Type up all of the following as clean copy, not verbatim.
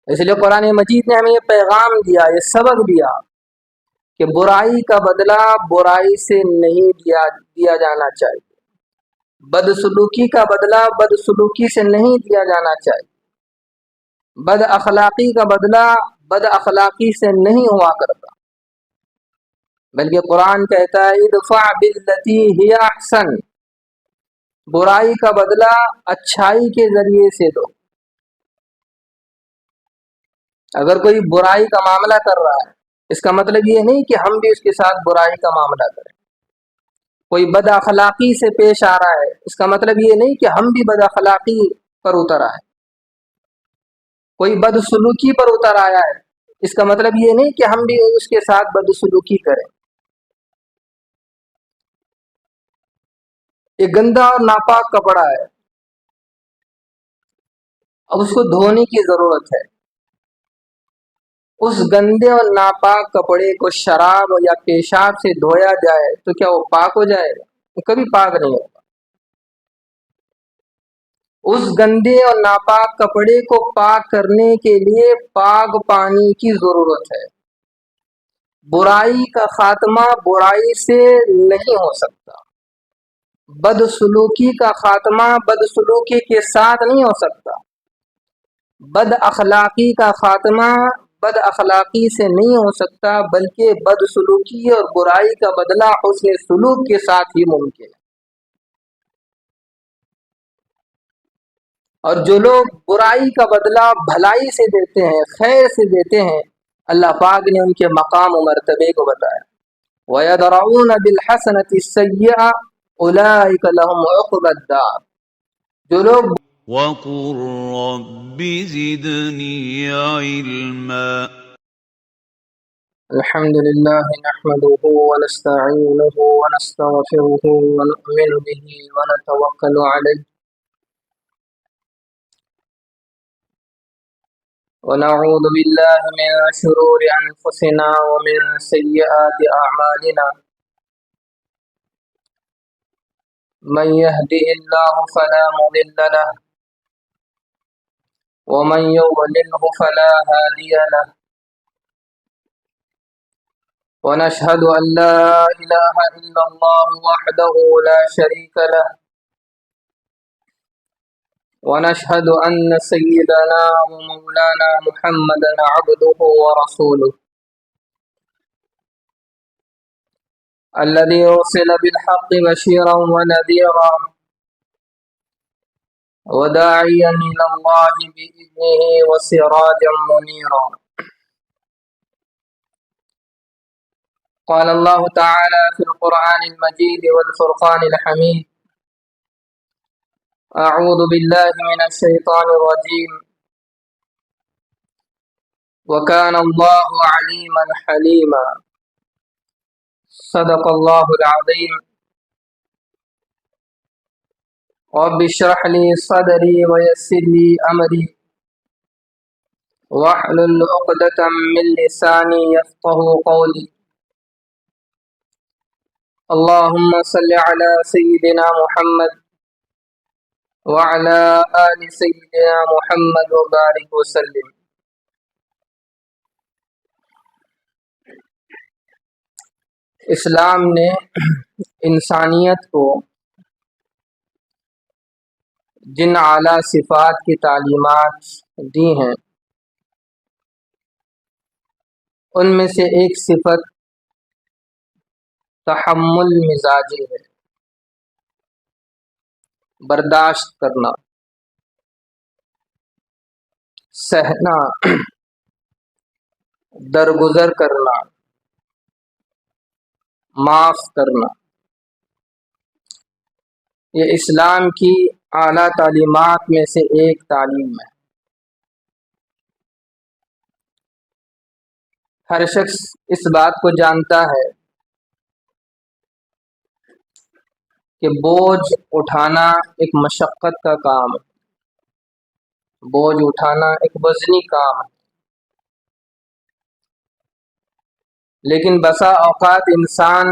اس لیے قرآن مجید نے ہمیں یہ پیغام دیا، یہ سبق دیا کہ برائی کا بدلہ برائی سے نہیں دیا جانا چاہیے، بدسلوکی کا بدلہ بدسلوکی سے نہیں دیا جانا چاہیے، بد اخلاقی کا بدلہ بد اخلاقی سے نہیں ہوا کرتا، بلکہ قرآن کہتا ہے ادفع باللتی ہی احسن، برائی کا بدلہ اچھائی کے ذریعے سے دو۔ اگر کوئی برائی کا معاملہ کر رہا ہے، اس کا مطلب یہ نہیں کہ ہم بھی اس کے ساتھ برائی کا معاملہ کریں۔ کوئی بد اخلاقی سے پیش آ رہا ہے، اس کا مطلب یہ نہیں کہ ہم بھی بد اخلاقی پر اتر آئے۔ کوئی بدسلوکی پر اتر آیا ہے، اس کا مطلب یہ نہیں کہ ہم بھی اس کے ساتھ بدسلوکی کریں۔ ایک گندا اور ناپاک کپڑا ہے، اب اس کو دھونے کی ضرورت ہے۔ اس گندے اور ناپاک کپڑے کو شراب یا پیشاب سے دھویا جائے تو کیا وہ پاک ہو جائے گا؟ وہ کبھی پاک نہیں ہوگا۔ اس گندے اور ناپاک کپڑے کو پاک کرنے کے لیے پاک پانی کی ضرورت ہے۔ برائی کا خاتمہ برائی سے نہیں ہو سکتا، بدسلوکی کا خاتمہ بدسلوکی کے ساتھ نہیں ہو سکتا، بد اخلاقی کا خاتمہ بد اخلاقی سے نہیں ہو سکتا، بلکہ بدسلوکی اور برائی کا بدلہ حسن سلوک کے ساتھ ہی ممکن ہے۔ اور جو لوگ برائی کا بدلہ بھلائی سے دیتے ہیں، خیر سے دیتے ہیں، اللہ پاک نے ان کے مقام و مرتبے کو بتایا، وَيَدْرَؤُونَ بِالْحَسَنَةِ السَّيِّئَةَ أُولَٰئِكَ لَهُمْ عُقْبَى الدَّارِ، جو لوگ وَقُل رَّبِّ زِدْنِي عِلْمًا۔ الحمد لله نحمده ونستعينه ونستغفره ونؤمن به ونتوكل عليه ونعوذ بالله من شرور أنفسنا ومن سيئات أعمالنا، من يهده الله فلا مضل له ومن يضلله فلا هادي له، ونشهد أن لا إله إلا الله وحده لا شريك له، ونشهد أن سيدنا ومولانا محمدا عبده ورسوله الذي أرسل بالحق بشيرا ونذيرا وداعيا إلى الله بإذنه وسراجا منيرا۔ قال الله تعالى في القرآن المجيد والفرقان الحميد، أعوذ بالله من الشيطان الرجيم، وكان الله عليما حليما، صدق الله العظيم۔ رب اشرح لي صدري ويسر لي أمري واحلل عقدة من لساني يفقهوا قولي، اللهم صل على سيدنا محمد وعلى آل سيدنا محمد وبارك وسلم۔ اسلام نے انسانیت کو جن اعلیٰ صفات کی تعلیمات دی ہیں، ان میں سے ایک صفت تحمل مزاجی ہے، برداشت کرنا، سہنا، درگزر کرنا، معاف کرنا۔ یہ اسلام کی اعلیٰ تعلیمات میں سے ایک تعلیم ہے۔ ہر شخص اس بات کو جانتا ہے کہ بوجھ اٹھانا ایک مشقت کا کام ہے، بوجھ اٹھانا ایک وزنی کام ہے، لیکن بسا اوقات انسان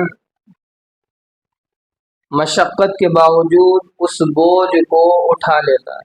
مشقت کے باوجود اس بوجھ کو اٹھا لیتا ہے۔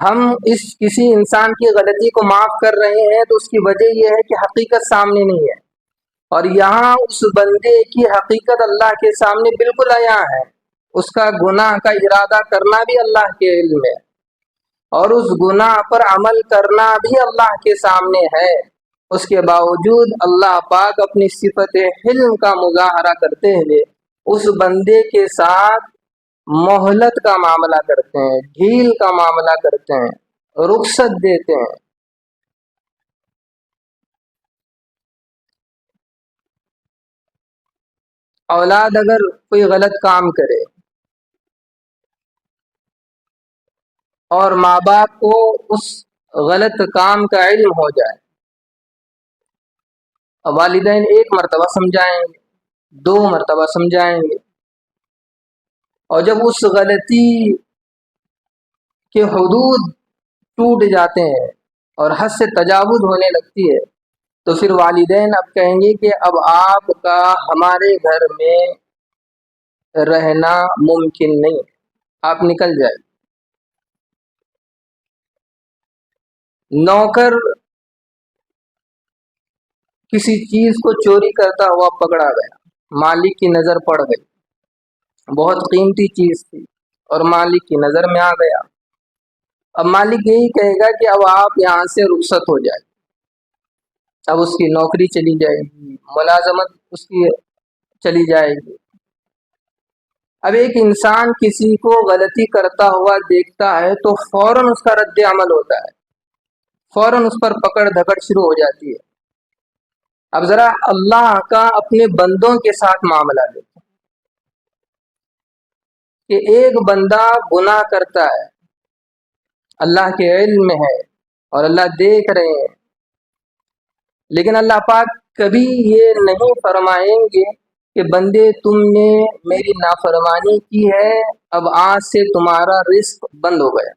ہم اس کسی انسان کی غلطی کو معاف کر رہے ہیں تو اس کی وجہ یہ ہے کہ حقیقت سامنے نہیں ہے، اور یہاں اس بندے کی حقیقت اللہ کے سامنے بالکل عیاں ہے، اس کا گناہ کا ارادہ کرنا بھی اللہ کے علم ہے، اور اس گناہ پر عمل کرنا بھی اللہ کے سامنے ہے۔ اس کے باوجود اللہ پاک اپنی صفت حلم کا مظاہرہ کرتے ہوئے اس بندے کے ساتھ مہلت کا معاملہ کرتے ہیں، ڈھیل کا معاملہ کرتے ہیں، رخصت دیتے ہیں۔ اولاد اگر کوئی غلط کام کرے اور ماں باپ کو اس غلط کام کا علم ہو جائے، والدین ایک مرتبہ سمجھائیں گے، 2 مرتبہ سمجھائیں گے، اور جب اس غلطی کے حدود ٹوٹ جاتے ہیں اور حد سے تجاوز ہونے لگتی ہے تو پھر والدین اب کہیں گے کہ اب آپ کا ہمارے گھر میں رہنا ممکن نہیں، آپ نکل جائیں۔ نوکر کسی چیز کو چوری کرتا ہوا پکڑا گیا، مالک کی نظر پڑ گئی، بہت قیمتی چیز تھی اور مالک کی نظر میں آ گیا۔ اب مالک یہی کہے گا کہ اب آپ یہاں سے رخصت ہو جائے، اب اس کی نوکری چلی جائے گی، ملازمت اس کی چلی جائے گی۔ اب ایک انسان کسی کو غلطی کرتا ہوا دیکھتا ہے تو فوراً اس کا رد عمل ہوتا ہے، فوراً اس پر پکڑ دھکڑ شروع ہو جاتی ہے۔ اب ذرا اللہ کا اپنے بندوں کے ساتھ معاملہ دیکھیں کہ ایک بندہ گناہ کرتا ہے، اللہ کے علم میں ہے اور اللہ دیکھ رہے ہیں، لیکن اللہ پاک کبھی یہ نہیں فرمائیں گے کہ بندے تم نے میری نافرمانی کی ہے، اب آج سے تمہارا رزق بند ہو گیا۔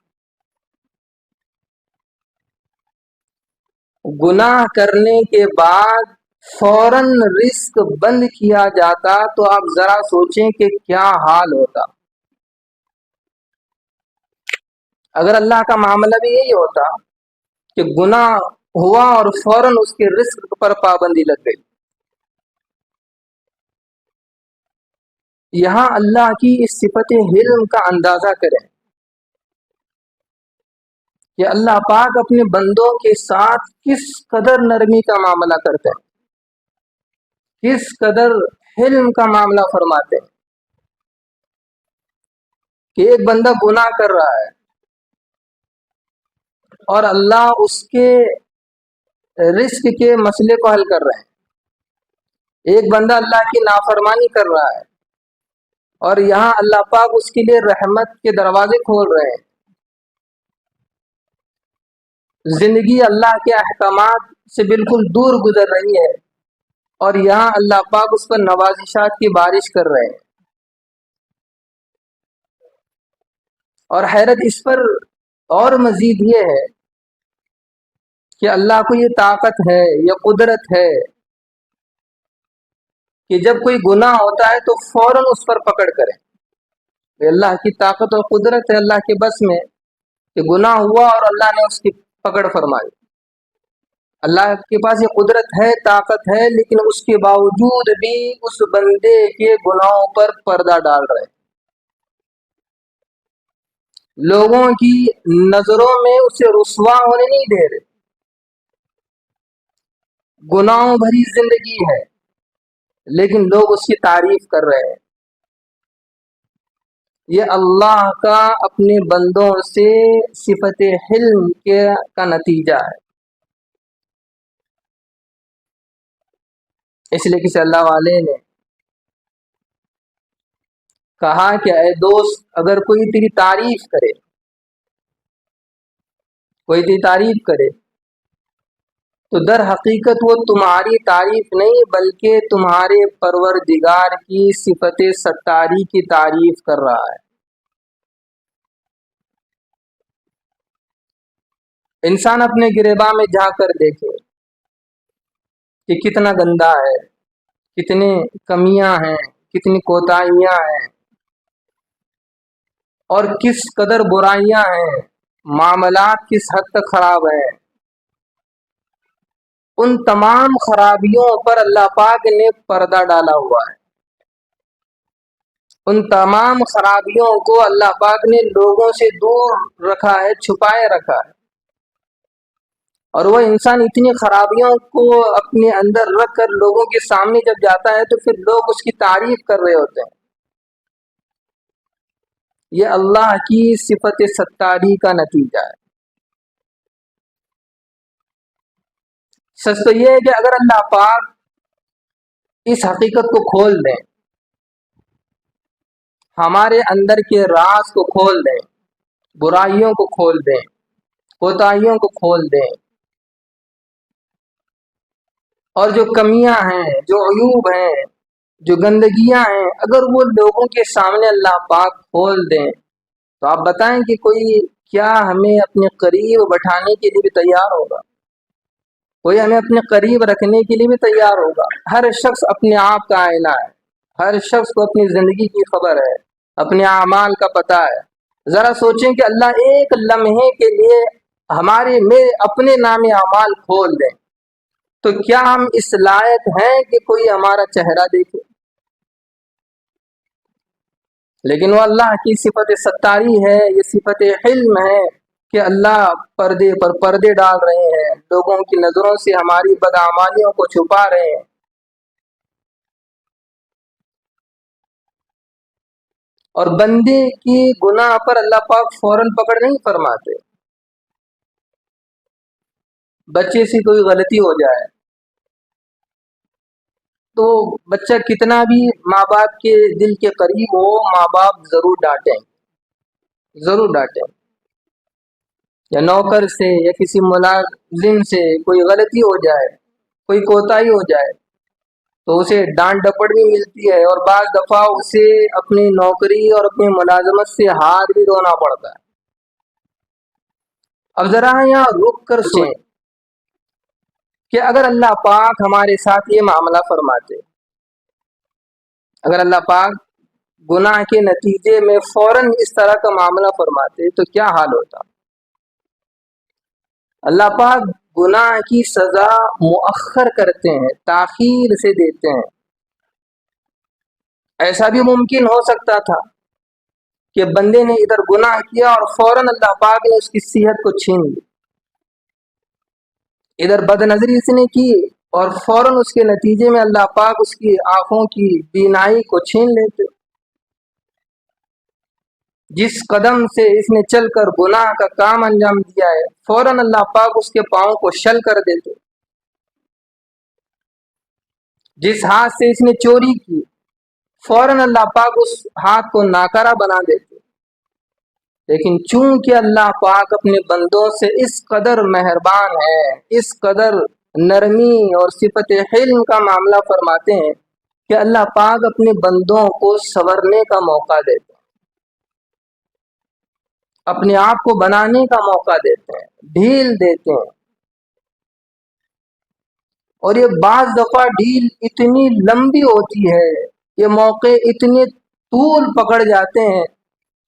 گناہ کرنے کے بعد فوراً رزق بند کیا جاتا تو آپ ذرا سوچیں کہ کیا حال ہوتا۔ اگر اللہ کا معاملہ بھی یہی ہوتا کہ گناہ ہوا اور فوراً اس کے رزق پر پابندی لگ گئی۔ یہاں اللہ کی اس صفت حلم کا اندازہ کریں کہ اللہ پاک اپنے بندوں کے ساتھ کس قدر نرمی کا معاملہ کرتے ہیں، کس قدر حلم کا معاملہ فرماتے ہیں کہ ایک بندہ گناہ کر رہا ہے اور اللہ اس کے رزق کے مسئلے کو حل کر رہے ہیں، ایک بندہ اللہ کی نافرمانی کر رہا ہے اور یہاں اللہ پاک اس کے لیے رحمت کے دروازے کھول رہے ہیں، زندگی اللہ کے احکامات سے بالکل دور گزر رہی ہے اور یہاں اللہ پاک اس پر نوازشات کی بارش کر رہے ہیں۔ اور حیرت اس پر اور مزید یہ ہے کہ اللہ کو یہ طاقت ہے، یہ قدرت ہے کہ جب کوئی گناہ ہوتا ہے تو فوراً اس پر پکڑ کریں۔ اللہ کی طاقت اور قدرت ہے، اللہ کے بس میں کہ گناہ ہوا اور اللہ نے اس کی پکڑ فرمائی۔ اللہ کے پاس یہ قدرت ہے، طاقت ہے، لیکن اس کے باوجود بھی اس بندے کے گناہوں پر پردہ ڈال رہے ہیں، لوگوں کی نظروں میں اسے رسوا ہونے نہیں دے رہے۔ گناہوں بھری زندگی ہے لیکن لوگ اس کی تعریف کر رہے ہیں۔ یہ اللہ کا اپنے بندوں سے صفت حلم کا نتیجہ ہے۔ اس لیے کسی اللہ والے نے کہا کہ اے دوست، اگر کوئی تیری تعریف کرے، کوئی تیری تعریف کرے تو در حقیقت وہ تمہاری تعریف نہیں بلکہ تمہارے پروردگار کی صفت ستاری کی تعریف کر رہا ہے۔ انسان اپنے گریباں میں جا کر دیکھے کہ کتنا گندا ہے، کتنی کمیاں ہیں، کتنی کوتاہیاں ہیں اور کس قدر برائیاں ہیں۔ معاملات کس حد تک خراب ہیں، ان تمام خرابیوں پر اللہ پاک نے پردہ ڈالا ہوا ہے، ان تمام خرابیوں کو اللہ پاک نے لوگوں سے دور رکھا ہے، چھپائے رکھا ہے، اور وہ انسان اتنی خرابیوں کو اپنے اندر رکھ کر لوگوں کے سامنے جب جاتا ہے تو پھر لوگ اس کی تعریف کر رہے ہوتے ہیں۔ یہ اللہ کی صفت ستاری کا نتیجہ ہے۔ سچ تو یہ ہے کہ اگر اللہ پاک اس حقیقت کو کھول دیں، ہمارے اندر کے راز کو کھول دیں، برائیوں کو کھول دیں، کوتاہیوں کو کھول دیں، اور جو کمیاں ہیں، جو عیوب ہیں، جو گندگیاں ہیں، اگر وہ لوگوں کے سامنے اللہ پاک کھول دیں تو آپ بتائیں کہ کوئی کیا ہمیں اپنے قریب بٹھانے کے لیے بھی تیار ہوگا؟ کوئی ہمیں اپنے قریب رکھنے کے لیے بھی تیار ہوگا؟ ہر شخص اپنے آپ کا آئینہ ہے، ہر شخص کو اپنی زندگی کی خبر ہے، اپنے اعمال کا پتہ ہے۔ ذرا سوچیں کہ اللہ ایک لمحے کے لیے ہمارے میں اپنے نام اعمال کھول دیں تو کیا ہم اس لائق ہیں کہ کوئی ہمارا چہرہ دیکھے؟ لیکن وہ اللہ کی صفت ستاری ہے، یہ صفت حلم ہے کہ اللہ پردے پر پردے ڈال رہے ہیں، لوگوں کی نظروں سے ہماری بدعمالیوں کو چھپا رہے ہیں، اور بندے کی گناہ پر اللہ پاک فوراً پکڑ نہیں فرماتے۔ بچے سے کوئی غلطی ہو جائے تو بچہ کتنا بھی ماں باپ کے دل کے قریب ہو، ماں باپ ضرور ڈانٹیں، ضرور ڈانٹیں۔ یا نوکر سے یا کسی ملازم سے کوئی غلطی ہو جائے، کوئی کوتاہی ہو جائے تو اسے ڈانٹ ڈپٹ بھی ملتی ہے، اور بعض دفعہ اسے اپنی نوکری اور اپنی ملازمت سے ہاتھ بھی دھونا پڑتا ہے۔ اب ذرا یہاں رک کر سوچیں کہ اگر اللہ پاک ہمارے ساتھ یہ معاملہ فرماتے، اگر اللہ پاک گناہ کے نتیجے میں فوراً اس طرح کا معاملہ فرماتے تو کیا حال ہوتا؟ اللہ پاک گناہ کی سزا مؤخر کرتے ہیں، تاخیر سے دیتے ہیں۔ ایسا بھی ممکن ہو سکتا تھا کہ بندے نے ادھر گناہ کیا اور فوراً اللہ پاک نے اس کی صحت کو چھین لی، ادھر بد نظری اس نے کی اور فوراً اس کے نتیجے میں اللہ پاک اس کی آنکھوں کی بینائی کو چھین لیتے۔ جس قدم سے اس نے چل کر گناہ کا کام انجام دیا ہے فوراً اللہ پاک اس کے پاؤں کو شل کر دیتے۔ جس ہاتھ سے اس نے چوری کی فوراً اللہ پاک اس ہاتھ کو ناکارہ بنا دیتے۔ لیکن چونکہ اللہ پاک اپنے بندوں سے اس قدر مہربان ہے، اس قدر نرمی اور صفت حلم کا معاملہ فرماتے ہیں کہ اللہ پاک اپنے بندوں کو سنورنے کا موقع دیتے ہیں، اپنے آپ کو بنانے کا موقع دیتے ہیں، ڈھیل دیتے ہیں، اور یہ بعض دفعہ ڈھیل اتنی لمبی ہوتی ہے، یہ موقع اتنے طول پکڑ جاتے ہیں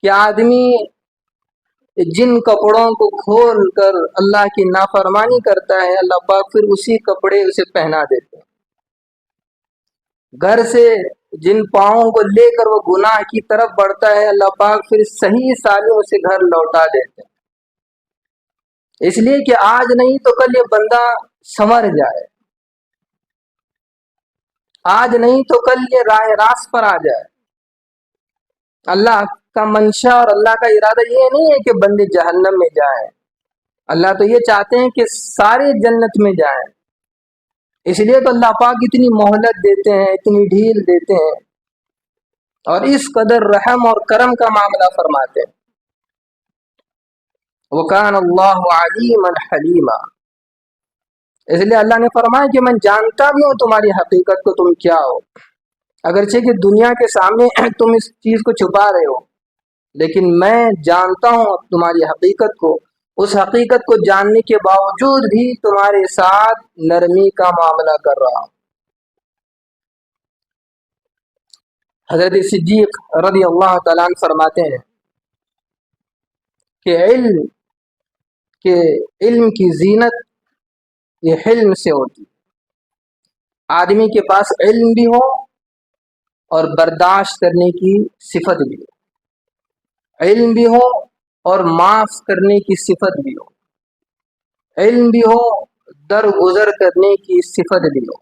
کہ آدمی جن کپڑوں کو کھول کر اللہ کی نافرمانی کرتا ہے اللہ پاک پھر اسی کپڑے اسے پہنا دیتے ہیں۔ گھر سے جن پاؤں کو لے کر وہ گناہ کی طرف بڑھتا ہے اللہ پاک پھر صحیح سالم اسے گھر لوٹا دیتے ہیں، اس لیے کہ آج نہیں تو کل یہ بندہ سنور جائے، آج نہیں تو کل یہ راہ راست پر آ جائے۔ اللہ کا منشا اور اللہ کا ارادہ یہ نہیں ہے کہ بندے جہنم میں جائیں، اللہ تو یہ چاہتے ہیں کہ سارے جنت میں جائیں، اس لیے تو اللہ پاک اتنی مہلت دیتے ہیں، اتنی ڈھیل دیتے ہیں، اور اس قدر رحم اور کرم کا معاملہ فرماتے ہیں۔ وَكَانَ اللَّهُ عَلِيمًا حَلِيمًا، اس لیے اللہ نے فرمایا کہ میں جانتا بھی ہوں تمہاری حقیقت کو، تم کیا ہو، اگرچہ کہ دنیا کے سامنے تم اس چیز کو چھپا رہے ہو، لیکن میں جانتا ہوں تمہاری حقیقت کو، اس حقیقت کو جاننے کے باوجود بھی تمہارے ساتھ نرمی کا معاملہ کر رہا ہوں۔ حضرت صدیق رضی اللہ تعالیٰ عنہ فرماتے ہیں کہ علم کہ علم کی زینت یہ حلم سے ہوتی ہے۔ آدمی کے پاس علم بھی ہو اور برداشت کرنے کی صفت بھی ہو، علم بھی ہو اور معاف کرنے کی صفت بھی ہو، علم بھی ہو درگزر کرنے کی صفت بھی ہو۔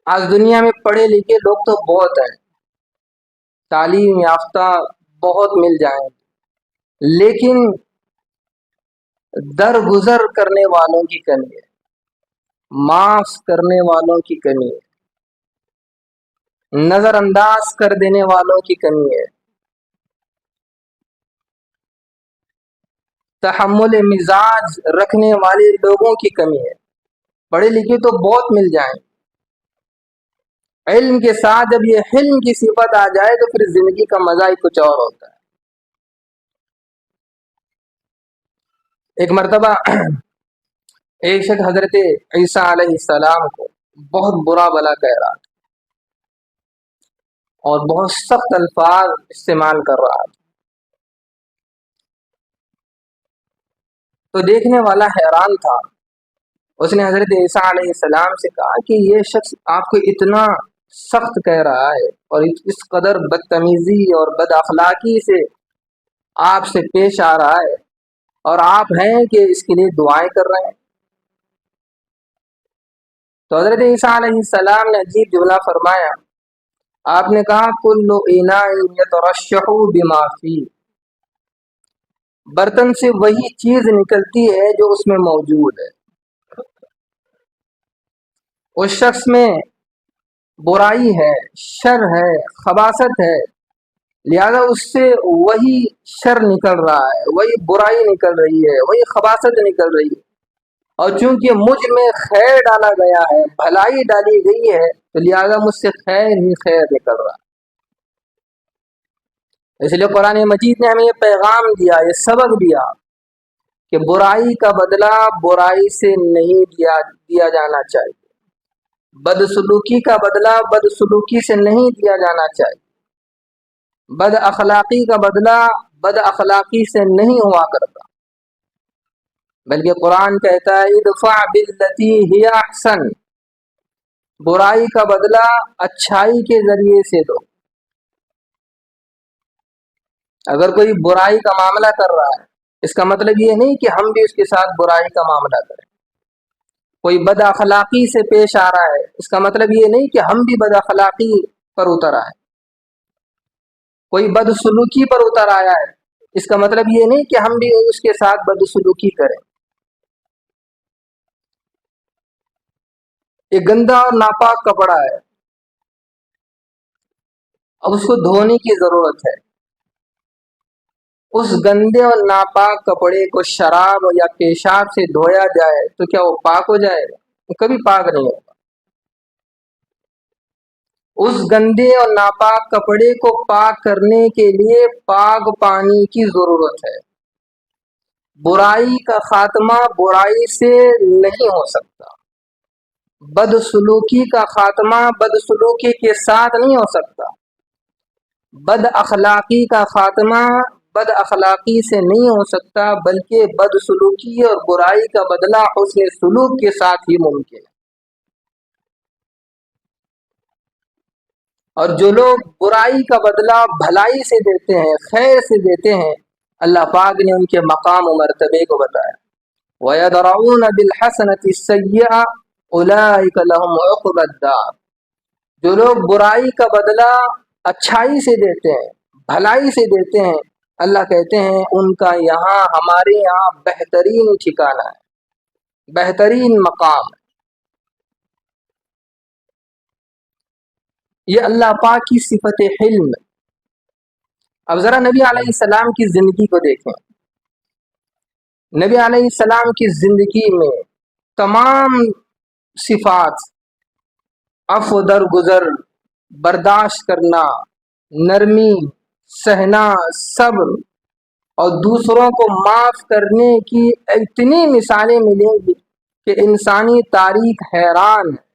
آج دنیا میں پڑھے لکھے لوگ تو بہت ہیں، تعلیم یافتہ بہت مل جائیں، لیکن درگزر کرنے والوں کی کمی ہے، معاف کرنے والوں کی کمی ہے، نظر انداز کر دینے والوں کی کمی ہے، تحمل مزاج رکھنے والے لوگوں کی کمی ہے۔ پڑھے لکھے تو بہت مل جائیں، علم کے ساتھ جب یہ حلم کی صفت آ جائے تو پھر زندگی کا مزہ ہی کچھ اور ہوتا ہے۔ ایک مرتبہ ایک شخص حضرت عیسیٰ علیہ السلام کو بہت برا بلا کہہ رہا تھا اور بہت سخت الفاظ استعمال کر رہا تھا، تو دیکھنے والا حیران تھا۔ اس نے حضرت عیسیٰ علیہ السلام سے کہا کہ یہ شخص آپ کو اتنا سخت کہہ رہا ہے اور اس قدر بدتمیزی اور بد اخلاقی سے آپ سے پیش آ رہا ہے، اور آپ ہیں کہ اس کے لیے دعائیں کر رہے ہیں۔ تو حضرت عیسیٰ علیہ السلام نے عجیب جملہ فرمایا، آپ نے کہا کل اناء یترشح بما فیہ، برتن سے وہی چیز نکلتی ہے جو اس میں موجود ہے۔ اس شخص میں برائی ہے، شر ہے، خباثت ہے، لہذا اس سے وہی شر نکل رہا ہے، وہی برائی نکل رہی ہے، وہی خباثت نکل رہی ہے، اور چونکہ مجھ میں خیر ڈالا گیا ہے، بھلائی ڈالی گئی ہے، تو لہذا مجھ سے خیر ہی خیر نکل رہا ہے۔ اس لیے قرآن مجید نے ہمیں یہ پیغام دیا، یہ سبق دیا کہ برائی کا بدلہ برائی سے نہیں دیا جانا چاہیے، بدسلوکی کا بدلہ بدسلوکی سے نہیں دیا جانا چاہیے، بد اخلاقی کا بدلہ بد اخلاقی سے نہیں ہوا کرتا، بلکہ قرآن کہتا ہے ادفع باللتی ہی احسن، برائی کا بدلہ اچھائی کے ذریعے سے دو۔ اگر کوئی برائی کا معاملہ کر رہا ہے، اس کا مطلب یہ نہیں کہ ہم بھی اس کے ساتھ برائی کا معاملہ کریں۔ کوئی بد اخلاقی سے پیش آ رہا ہے، اس کا مطلب یہ نہیں کہ ہم بھی بد اخلاقی پر اتر آئے۔ کوئی بد سلوکی پر اتر آیا ہے، اس کا مطلب یہ نہیں کہ ہم بھی اس کے ساتھ بد سلوکی کریں۔ ایک گندا اور ناپاک کپڑا ہے، اب اس کو دھونے کی ضرورت ہے۔ اس گندے اور ناپاک کپڑے کو شراب یا پیشاب سے دھویا جائے تو کیا وہ پاک ہو جائے گا؟ وہ کبھی پاک نہیں ہوگا۔ اس گندے اور ناپاک کپڑے کو پاک کرنے کے لیے پاک پانی کی ضرورت ہے۔ برائی کا خاتمہ برائی سے نہیں ہو سکتا، بدسلوکی کا خاتمہ بدسلوکی کے ساتھ نہیں ہو سکتا، بد اخلاقی کا خاتمہ بد اخلاقی سے نہیں ہو سکتا، بلکہ بدسلوکی اور برائی کا بدلہ حسن سلوک کے ساتھ ہی ممکن ہے۔ اور جو لوگ برائی کا بدلہ بھلائی سے دیتے ہیں، خیر سے دیتے ہیں، اللہ پاک نے ان کے مقام و مرتبے کو بتایا، وَيَدْرَؤُونَ بِالْحَسَنَةِ السَّيِّئَةَ أُولَٰئِكَ لَهُمْ عُقْبَى الدَّارِ، جو لوگ برائی کا بدلہ اچھائی سے دیتے ہیں، بھلائی سے دیتے ہیں، اللہ کہتے ہیں ان کا یہاں ہمارے یہاں بہترین ٹھکانہ ہے، بہترین مقام ہے۔ یہ اللہ پاک کی صفت حلم ہے۔ اب ذرا نبی علیہ السلام کی زندگی کو دیکھیں۔ نبی علیہ السلام کی زندگی میں تمام صفات، عفو درگزر، برداشت کرنا، نرمی، سہنا، صبر اور دوسروں کو معاف کرنے کی اتنی مثالیں ملیں گی کہ انسانی تاریخ حیران ہے۔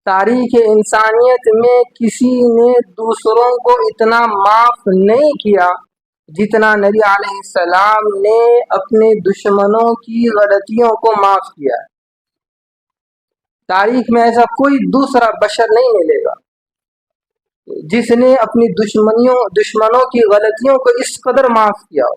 تاریخ انسانیت میں کسی نے دوسروں کو اتنا معاف نہیں کیا جتنا نبی علیہ السلام نے اپنے دشمنوں کی غلطیوں کو معاف کیا ہے۔ تاریخ میں ایسا کوئی دوسرا بشر نہیں ملے گا جس نے اپنی دشمنوں کی غلطیوں کو اس قدر معاف کیا ہو۔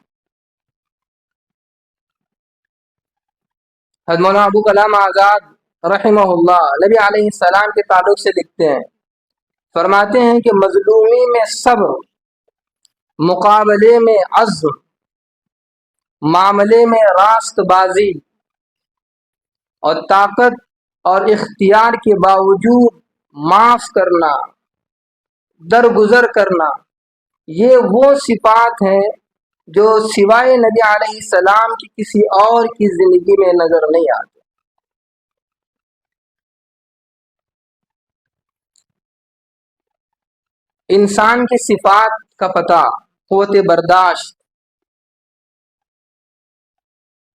حضرت مولانا ابو کلام آزاد رحمہ اللہ نبی علیہ السلام کے تعلق سے لکھتے ہیں، فرماتے ہیں کہ مظلومی میں صبر، مقابلے میں عزم، معاملے میں راست بازی اور طاقت اور اختیار کے باوجود معاف کرنا، درگزر کرنا، یہ وہ صفات ہیں جو سوائے نبی علیہ السلام کی کسی اور کی زندگی میں نظر نہیں آتی۔ انسان کی صفات کا پتہ قوت برداشت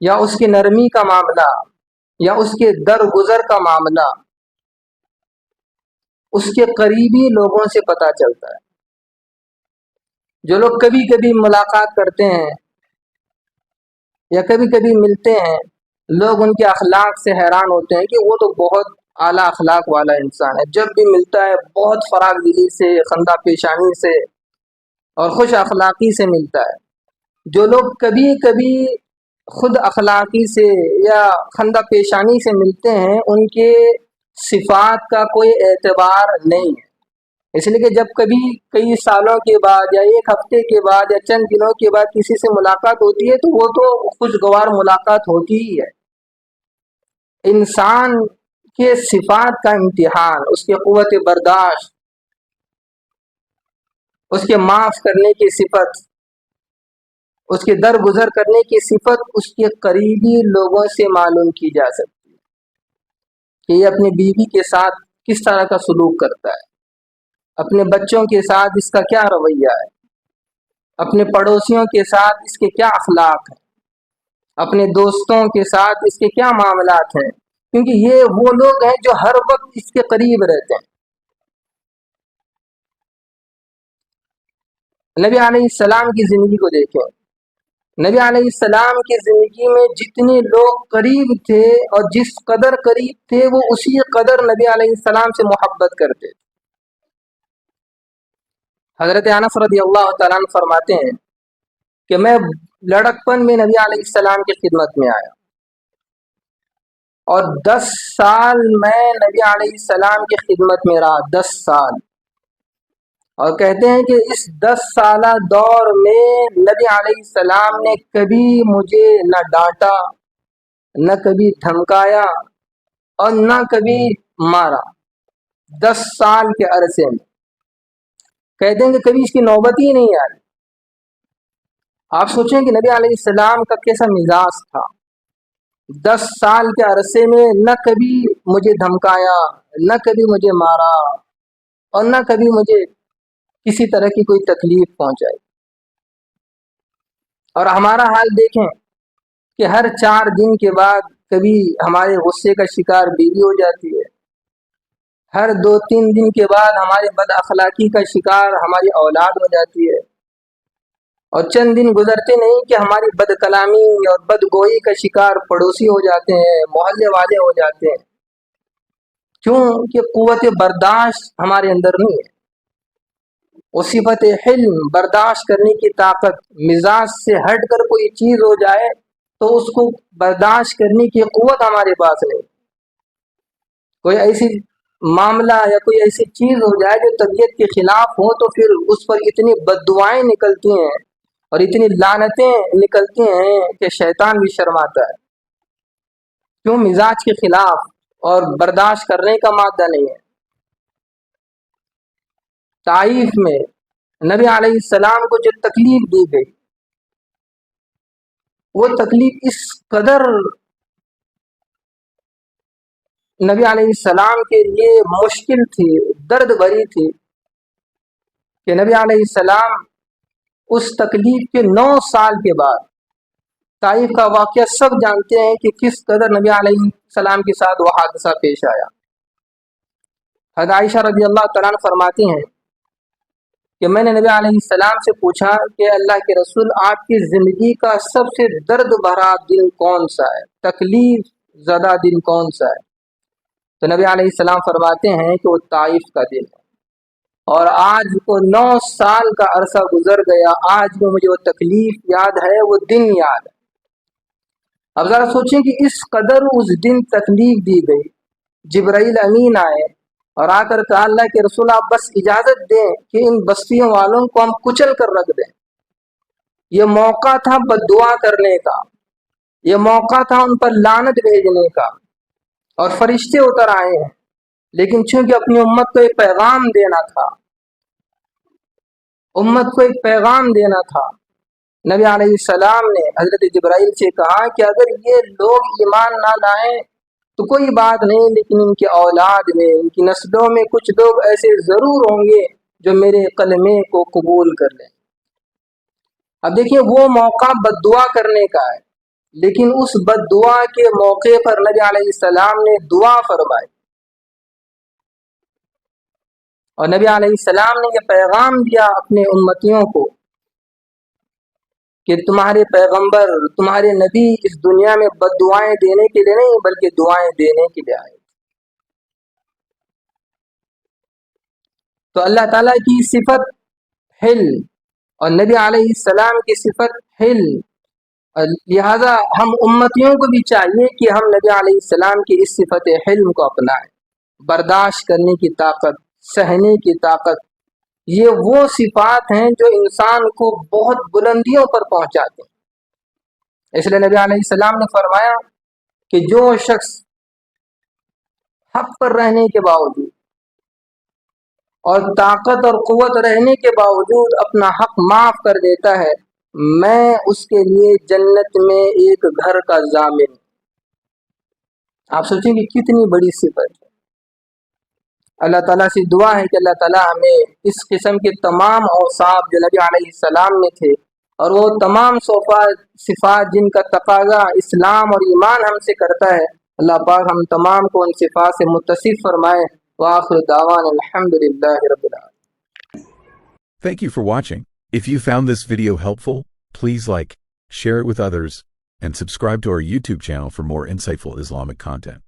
یا اس کی نرمی کا معاملہ یا اس کے درگزر کا معاملہ اس کے قریبی لوگوں سے پتہ چلتا ہے۔ جو لوگ کبھی کبھی ملاقات کرتے ہیں یا کبھی کبھی ملتے ہیں، لوگ ان کے اخلاق سے حیران ہوتے ہیں کہ وہ تو بہت اعلیٰ اخلاق والا انسان ہے، جب بھی ملتا ہے بہت فراغ دلی سے، خندہ پیشانی سے اور خوش اخلاقی سے ملتا ہے۔ جو لوگ کبھی کبھی خود اخلاقی سے یا خندہ پیشانی سے ملتے ہیں، ان کے صفات کا کوئی اعتبار نہیں ہے، اس لیے کہ جب کبھی کئی سالوں کے بعد یا ایک ہفتے کے بعد یا چند دنوں کے بعد کسی سے ملاقات ہوتی ہے تو وہ تو خوشگوار ملاقات ہوتی ہی ہے۔ انسان کے صفات کا امتحان، اس کے قوت برداشت، اس کے معاف کرنے کی صفت، اس کے درگزر کرنے کی صفت اس کے قریبی لوگوں سے معلوم کی جا سکتی ہے کہ یہ اپنی بیوی کے ساتھ کس طرح کا سلوک کرتا ہے، اپنے بچوں کے ساتھ اس کا کیا رویہ ہے، اپنے پڑوسیوں کے ساتھ اس کے کیا اخلاق ہیں، اپنے دوستوں کے ساتھ اس کے کیا معاملات ہیں، کیونکہ یہ وہ لوگ ہیں جو ہر وقت اس کے قریب رہتے ہیں۔ نبی علیہ السلام کی زندگی کو دیکھیں، نبی علیہ السلام کی زندگی میں جتنے لوگ قریب تھے اور جس قدر قریب تھے وہ اسی قدر نبی علیہ السلام سے محبت کرتے تھے۔ حضرت انس رضی اللہ تعالیٰ عنہ فرماتے ہیں کہ میں لڑکپن میں نبی علیہ السلام کی خدمت میں آیا اور 10 سال میں نبی علیہ السلام کی خدمت میں رہا، 10 سال، اور کہتے ہیں کہ اس 10 سالہ دور میں نبی علیہ السلام نے کبھی مجھے نہ ڈانٹا، نہ کبھی دھمکایا اور نہ کبھی مارا، 10 سال کے عرصے میں۔ کہتے ہیں کہ کبھی اس کی نوبت ہی نہیں آئی۔ آپ سوچیں کہ نبی علیہ السلام کا کیسا مزاج تھا، 10 سال کے عرصے میں نہ کبھی مجھے دھمکایا، نہ کبھی مجھے مارا اور نہ کبھی مجھے کسی طرح کی کوئی تکلیف پہنچائی۔ اور ہمارا حال دیکھیں کہ ہر 4 دن کے بعد کبھی ہمارے غصے کا شکار بیوی ہو جاتی ہے، ہر 2-3 دن کے بعد ہمارے بد اخلاقی کا شکار ہماری اولاد ہو جاتی ہے، اور چند دن گزرتے نہیں کہ ہماری بد کلامی اور بد گوئی کا شکار پڑوسی ہو جاتے ہیں، محلے والے ہو جاتے ہیں۔ کیوں کہ قوت برداشت ہمارے اندر نہیں ہے، وہ صفت حلم، برداشت کرنے کی طاقت، مزاج سے ہٹ کر کوئی چیز ہو جائے تو اس کو برداشت کرنے کی قوت ہمارے پاس نہیں۔ کوئی ایسی معاملہ یا کوئی ایسی چیز ہو جائے جو طبیعت کے خلاف ہو تو پھر اس پر اتنی بد دعائیں نکلتی ہیں اور اتنی لعنتیں نکلتی ہیں کہ شیطان بھی شرماتا ہے۔ کیوں؟ مزاج کے خلاف اور برداشت کرنے کا مادہ نہیں ہے۔ طائف میں نبی علیہ السلام کو جو تکلیف دی گئی، وہ تکلیف اس قدر نبی علیہ السلام کے لیے مشکل تھی، درد بھری تھی کہ نبی علیہ السلام اس تکلیف کے 9 سال کے بعد، طائف کا واقعہ سب جانتے ہیں کہ کس قدر نبی علیہ السلام کے ساتھ وہ حادثہ پیش آیا۔ حضرت عائشہ رضی اللہ تعالیٰ عنہ فرماتی ہیں کہ میں نے نبی علیہ السلام سے پوچھا کہ اللہ کے رسول آپ کی زندگی کا سب سے درد بھرا دن کون سا ہے، تکلیف زدہ دن کون سا ہے؟ تو نبی علیہ السلام فرماتے ہیں کہ وہ طائف کا دن ہے، اور آج کو 9 سال کا عرصہ گزر گیا، آج بھی مجھے وہ تکلیف یاد ہے، وہ دن یاد ہے۔ اب ذرا سوچیں کہ اس قدر اس دن تکلیف دی گئی، جبرائیل امین آئے اور آ کر کہا اللہ کے رسول آپ بس اجازت دیں کہ ان بستیوں والوں کو ہم کچل کر رکھ دیں۔ یہ موقع تھا بد دعا کرنے کا، یہ موقع تھا ان پر لعنت بھیجنے کا، اور فرشتے اتر آئے ہیں، لیکن چونکہ اپنی امت کو ایک پیغام دینا تھا، امت کو ایک پیغام دینا تھا، نبی علیہ السلام نے حضرت جبرائیل سے کہا کہ اگر یہ لوگ ایمان نہ لائیں تو کوئی بات نہیں، لیکن ان کی اولاد میں، ان کی نسلوں میں کچھ لوگ ایسے ضرور ہوں گے جو میرے کلمے کو قبول کر لیں۔ اب دیکھیں وہ موقع بد دعا کرنے کا ہے، لیکن اس بد دعا کے موقع پر نبی علیہ السلام نے دعا فرمائی، اور نبی علیہ السلام نے یہ پیغام دیا اپنے امتیوں کو کہ تمہارے پیغمبر، تمہارے نبی اس دنیا میں بد دعائیں دینے کے لیے نہیں بلکہ دعائیں دینے کے لیے آئے۔ تو اللہ تعالیٰ کی صفت حلم اور نبی علیہ السلام کی صفت حلم، لہذا ہم امتیوں کو بھی چاہیے کہ ہم نبی علیہ السلام کی اس صفت حلم کو اپنائیں، برداشت کرنے کی طاقت، سہنے کی طاقت۔ یہ وہ صفات ہیں جو انسان کو بہت بلندیوں پر پہنچاتے ہیں۔ اس لیے نبی علیہ السلام نے فرمایا کہ جو شخص حق پر رہنے کے باوجود اور طاقت اور قوت رہنے کے باوجود اپنا حق معاف کر دیتا ہے، میں اس کے لیے جنت میں ایک گھر کا ضامن ہوں۔ آپ سوچیں کہ کتنی بڑی صفت ہے۔ اللہ تعالیٰ سے دعا ہے کہ اللہ تعالیٰ ہمیں اس قسم کے تمام اوصاف جو نبی علیہ السلام میں تھے، اور وہ تمام صفات جن کا تقاضا اسلام اور ایمان ہم سے کرتا ہے، اللہ پاک ہم تمام کو ان صفات سے متصف فرمائے۔ وآخر دعوانا الحمدللہ رب العالمین۔ Thank you for watching. If you found this video helpful, please like, share it with others, and subscribe to our YouTube channel for more insightful Islamic content.